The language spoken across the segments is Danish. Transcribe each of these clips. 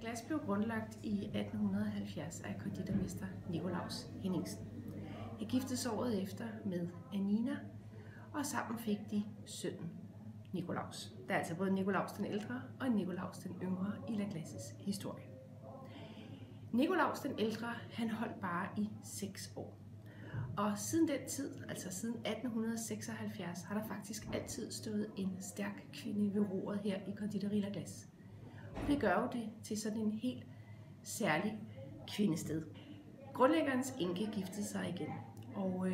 Glas blev grundlagt i 1870 af konditormester Nicolaus Henningsen. Han giftede sig året efter med Anina, og sammen fik de sønnen Nicolaus. Der er altså både Nicolaus den ældre og Nicolaus den yngre i La Glaces historie. Nicolaus den ældre, han holdt bare i 6 år. Og siden den tid, altså siden 1876, har der faktisk altid stået en stærk kvinde ved roret her i Konditori La Glace. Og det gør jo det til sådan en helt særlig kvindested. Grundlæggerens enke giftede sig igen, og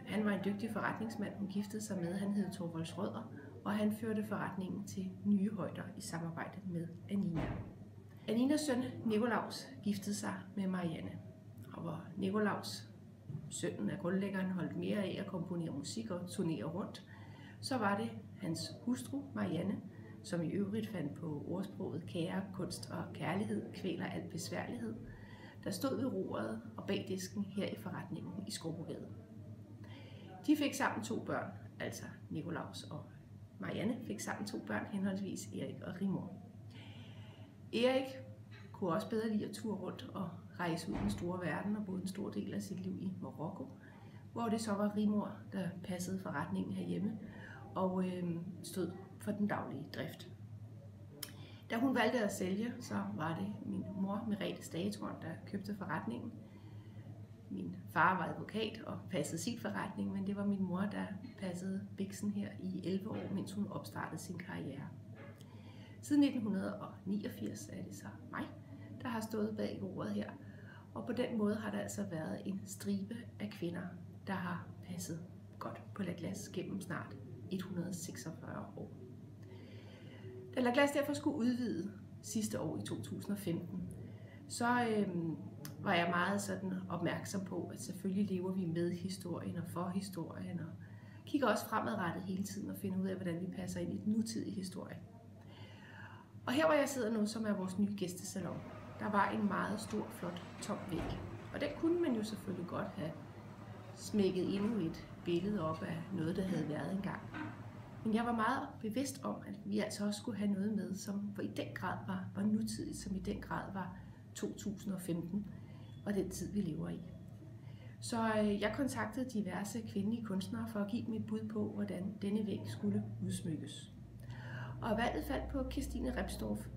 han var en dygtig forretningsmand, hun giftede sig med. Han hed Thorvald Rødder, og han førte forretningen til nye højder i samarbejde med Anina. Aninas søn Nicolaus giftede sig med Marianne, og hvor Nicolaus, sønnen af grundlæggeren, holdt mere af at komponere musik og turnere rundt, så var det hans hustru Marianne, som i øvrigt fandt på ordsproget kære, kunst og kærlighed kvæler al besværlighed, der stod ved roret og bag disken her i forretningen i Skovbrogade. De fik sammen 2 børn, altså Nicolaus og Marianne fik sammen 2 børn, henholdsvis Erik og Rigmor. Erik kunne også bedre lide at ture rundt og rejse ud i den store verden og boede en stor del af sit liv i Marokko, hvor det så var Rigmor, der passede forretningen herhjemme og stod for den daglige drift. Da hun valgte at sælge, så var det min mor, Merete Stagetorn, der købte forretningen. Min far var advokat og passede sin forretning, men det var min mor, der passede biksen her i 11 år, mens hun opstartede sin karriere. Siden 1989 er det så mig, der har stået bag roret her, og på den måde har der altså været en stribe af kvinder, der har passet godt på La Glace gennem snart 146 år. Da La Glace derfor skulle udvide sidste år i 2015, så var jeg meget sådan opmærksom på, at selvfølgelig lever vi med historien og for historien, og kigger også fremadrettet hele tiden og finder ud af, hvordan vi passer ind i den nutidige historie. Og her hvor jeg sidder nu, som er vores nye gæstesalon, der var en meget stor, flot, tom væg. Og den kunne man jo selvfølgelig godt have smækket endnu et billede op af noget, der havde været engang. Men jeg var meget bevidst om, at vi altså også skulle have noget med, som i den grad var nutidigt, som i den grad var 2015 og den tid, vi lever i. Så jeg kontaktede diverse kvindelige kunstnere for at give dem et bud på, hvordan denne væg skulle udsmykkes. Og valget faldt på Kirstine Repsdorff,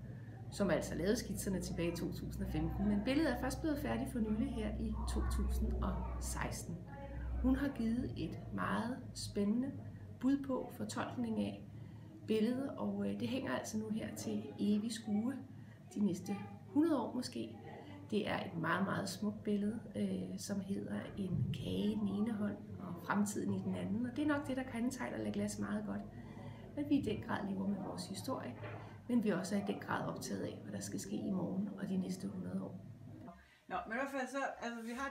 som altså lavede skitserne tilbage i 2015, men billedet er først blevet færdigt for nylig her i 2016. Hun har givet et meget spændende bud på fortolkning af billedet, og det hænger altså nu her til evig skue de næste 100 år måske. Det er et meget, meget smukt billede, som hedder en kage i den ene hånd og fremtiden i den anden, og det er nok det, der kendetegner La Glace meget godt. At vi i den grad lever med vores historie, men vi også er i den grad optaget af, hvad der skal ske i morgen og de næste 100 år. Nå, men i hvert fald så, altså vi har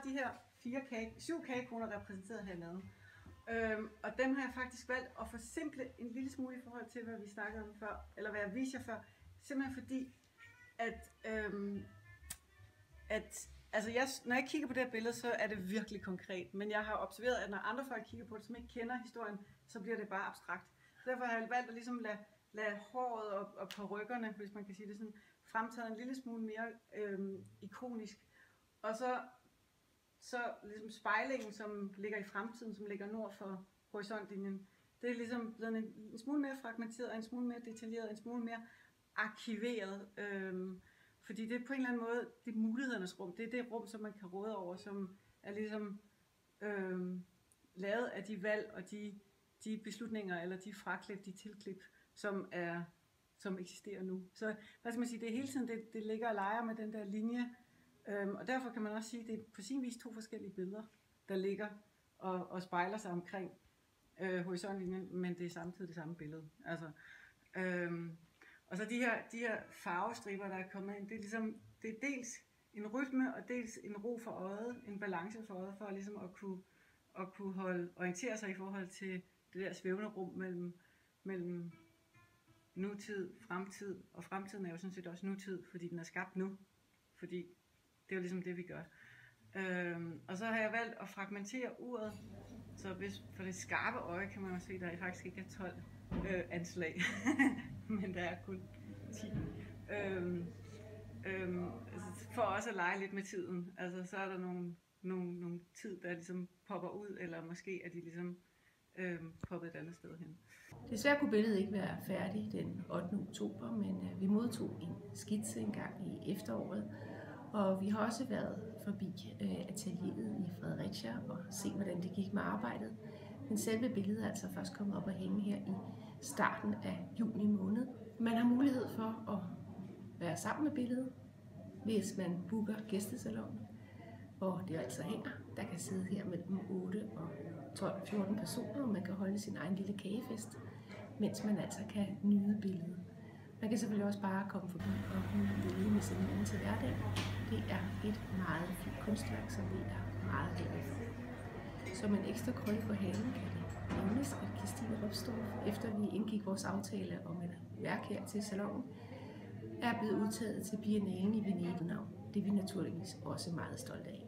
de her 7 kagekroner repræsenteret hernede. Og dem har jeg faktisk valgt at forsimple en lille smule i forhold til, hvad vi snakkede om før, eller hvad jeg viste jer før. Simpelthen fordi, når jeg kigger på det her billede, så er det virkelig konkret. Men jeg har observeret, at når andre folk kigger på det, som ikke kender historien, så bliver det bare abstrakt. Derfor har jeg valgt at ligesom lade håret og parykkerne, hvis man kan sige det sådan, fremtaget en lille smule mere ikonisk. Og så ligesom spejlingen, som ligger i fremtiden, som ligger nord for horisontlinjen, det er ligesom blevet en smule mere fragmenteret, en smule mere detaljeret, en smule mere arkiveret. Fordi det er på en eller anden måde det mulighedernes rum. Det er det rum, som man kan råde over, som er ligesom lavet af de valg og de beslutninger, eller de fraklip, de tilklip, som eksisterer nu. Så hvad skal man sige, det er hele tiden, det ligger og leger med den der linje, og derfor kan man også sige, at det er på sin vis 2 forskellige billeder, der ligger og spejler sig omkring horisontlinjen, men det er samtidig det samme billede. Altså, og så de her farvestriber, der er kommet ind, det er dels en rytme, og dels en ro for øjet, en balance for øjet, for ligesom at kunne orientere sig i forhold til det der svævende rum mellem nutid, fremtid, og fremtiden er jo sådan set også nutid, fordi den er skabt nu, fordi det er jo ligesom det, vi gør. Og så har jeg valgt at fragmentere uret, så for det skarpe øje kan man jo se, at der faktisk ikke er 12 anslag, men der er kun 10. for også at lege lidt med tiden. Altså, så er der nogle tid, der ligesom popper ud, eller måske er de ligesom poppet et andet sted hen. Desværre kunne billedet ikke være færdigt den 8. oktober, men vi modtog en skitse en gang i efteråret, og vi har også været forbi atelieret i Fredericia og set, hvordan det gik med arbejdet. Men selve billedet er altså først kommet op og hænge her i starten af juni måned. Man har mulighed for at være sammen med billedet, hvis man booker gæstesalon, hvor det altså hænger. Der kan sidde her mellem 8 og 12-14 personer, og man kan holde sin egen lille kagefest, mens man altså kan nyde billedet. Man kan selvfølgelig også bare komme forbi og nyde billedet med sin ven til hverdag. Det er et meget fint kunstværk, som vi er meget glade for. Som en ekstra krølle på halen kan det nævnes, at Kirstine Røpstorff, efter vi indgik vores aftale om et værk her til salonen, er blevet udtaget til Biennalen i Venedig. Det er vi naturligvis også meget stolte af.